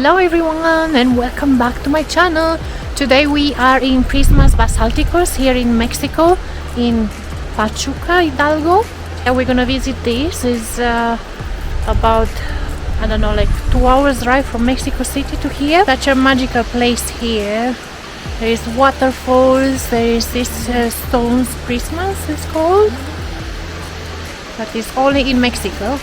Hello everyone and welcome back to my channel. Today we are in Prismas, Basalticos here in Mexico, in Pachuca, Hidalgo. And we're gonna visit this. It's about, I don't know, like 2 hours drive from Mexico City to here. Such a magical place here. There is waterfalls, there is this stones, Prismas it's called. But it's only in Mexico.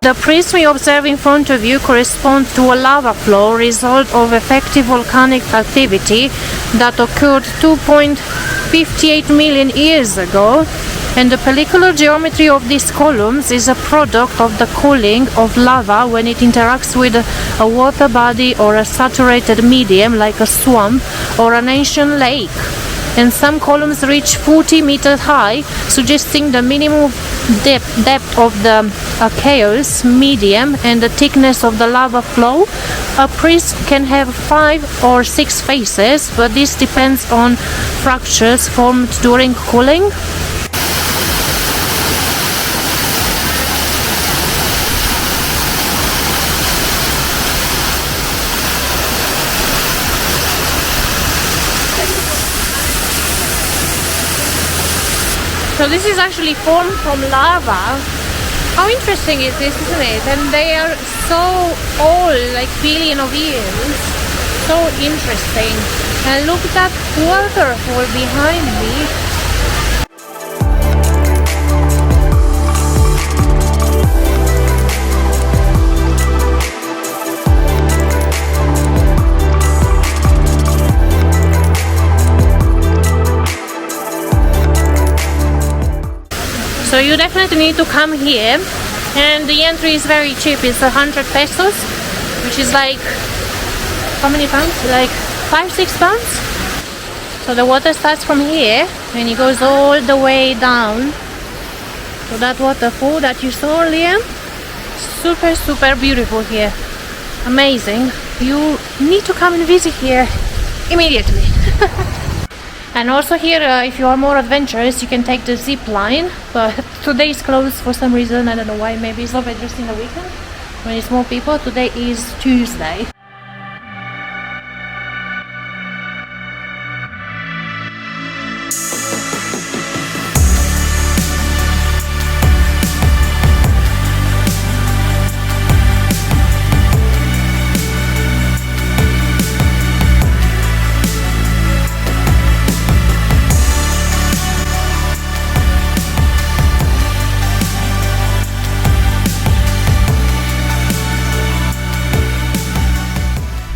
The prism you observe in front of you corresponds to a lava flow, result of effective volcanic activity that occurred 2.58 million years ago, and the pellicular geometry of these columns is a product of the cooling of lava when it interacts with a water body or a saturated medium like a swamp or an ancient lake. And some columns reach 40 meters high, suggesting the minimum depth of the chaos medium and the thickness of the lava flow. A prism can have 5 or 6 faces, but this depends on fractures formed during cooling. So this is actually formed from lava. How interesting is this, isn't it? And they are so old, like billion of years. So interesting. And look at that waterfall behind me. So you definitely need to come here, and the entry is very cheap. It's 100 pesos, which is like, how many pounds? Like 5-6 pounds. So the water starts from here and it goes all the way down to that waterfall that you saw earlier. Super beautiful here. Amazing. You need to come and visit here immediately. And also here, if you are more adventurous, you can take the zip line, but today is closed for some reason. I don't know why. Maybe it's not just in the weekend when it's more people. Today is Tuesday.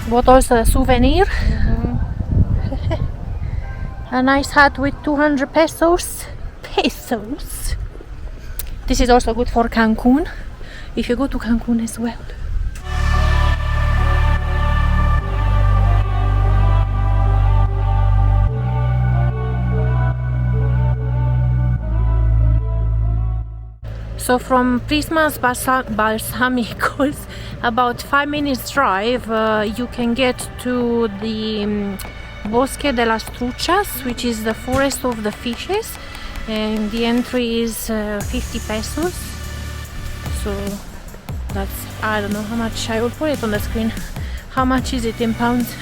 Bought also a souvenir. A nice hat with 200 pesos. This is also good for Cancun, if you go to Cancun as well. So from Prismas Basalticos, about 5 minutes drive, you can get to the Bosque de Truchas, which is the forest of the fishes, and the entry is 50 pesos. So that's, I don't know how much, I will put it on the screen. How much is it in pounds?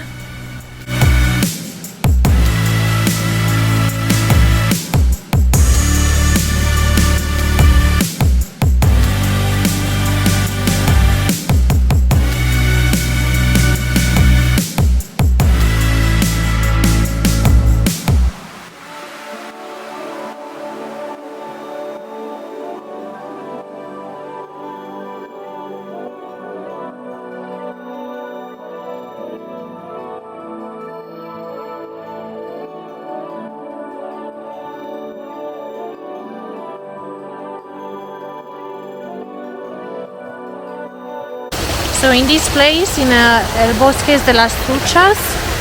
So in this place, in El Bosque de las Truchas,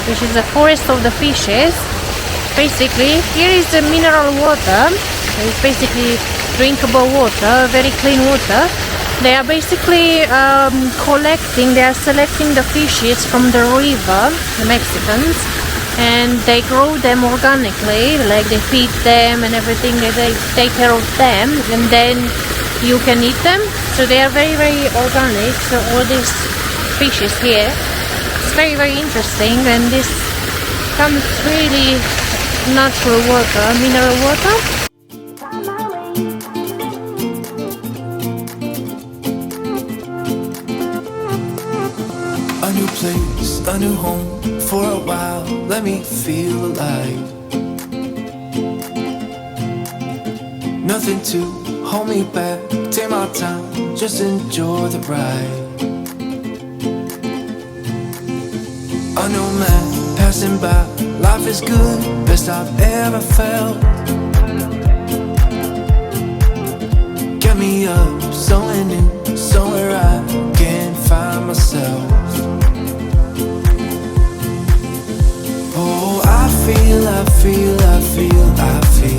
which is the forest of the fishes, basically here is the mineral water. It's basically drinkable water, very clean water. They are basically selecting the fishes from the river, the Mexicans, and they grow them organically, like they feed them and everything, they take care of them, and then you can eat them. So they are very, very organic. So all these fishes here, it's very, very interesting. And this comes really natural water, mineral water. A new place, a new home, for a while, let me feel alive. Nothing to hold me back, take my time, just enjoy the ride. A new man passing by, life is good, best I've ever felt. Get me up, somewhere new, somewhere I can find myself. Oh, I feel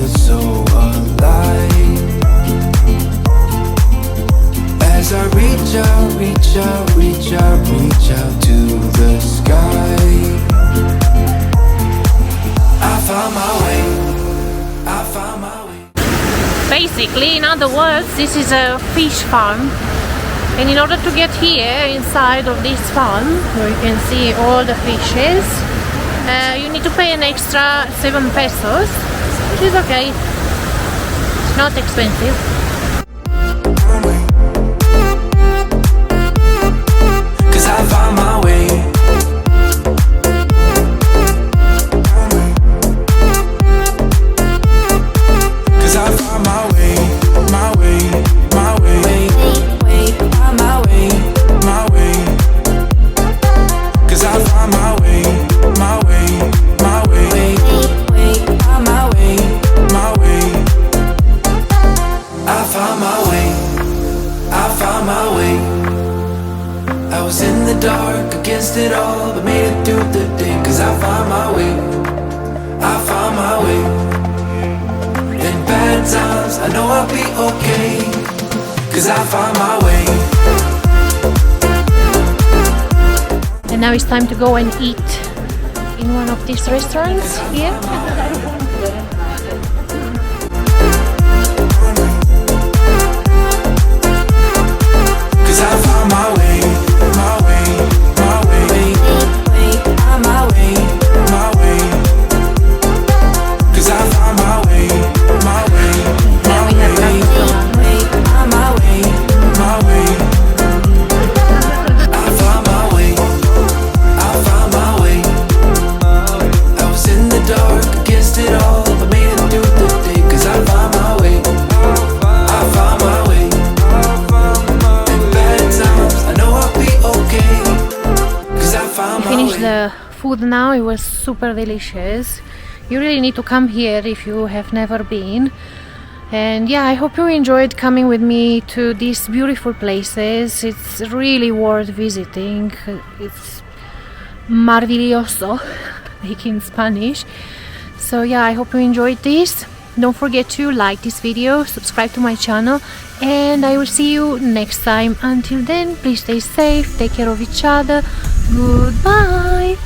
so alive. As I reach out to the sky. I found my way. Basically, in other words, this is a fish farm. And in order to get here, inside of this farm, where you can see all the fishes, you need to pay an extra 7 pesos, which is okay. It's not expensive. Cause I found my way. Cause I found my way, my way, my way, my way, my way. Cause I found my way, my way, my way, my way, my way. I found my way, I found my way. I was in the dark against it all, but made it through the day. Cause I found my way, I found my way. In bad times, I know I'll be okay. Cause I found my way. And now it's time to go and eat in one of these restaurants here. Cause I found my way, my way, my way, my way, my way. Cause I found my way, my way, my way, my way, my way. I found my way, I found my way. I was in the dark against it all, but made it through the day. Cause I found my way, I found my way. In bad times, I know I'll be okay. Cause I found my Finished way. the food now. It was super delicious. You really need to come here if you have never been. And yeah, I hope you enjoyed coming with me to these beautiful places. It's really worth visiting. It's maravilloso, like in Spanish. So yeah, I hope you enjoyed this. Don't forget to like this video, subscribe to my channel, and I will see you next time. Until then, please stay safe, take care of each other. Goodbye.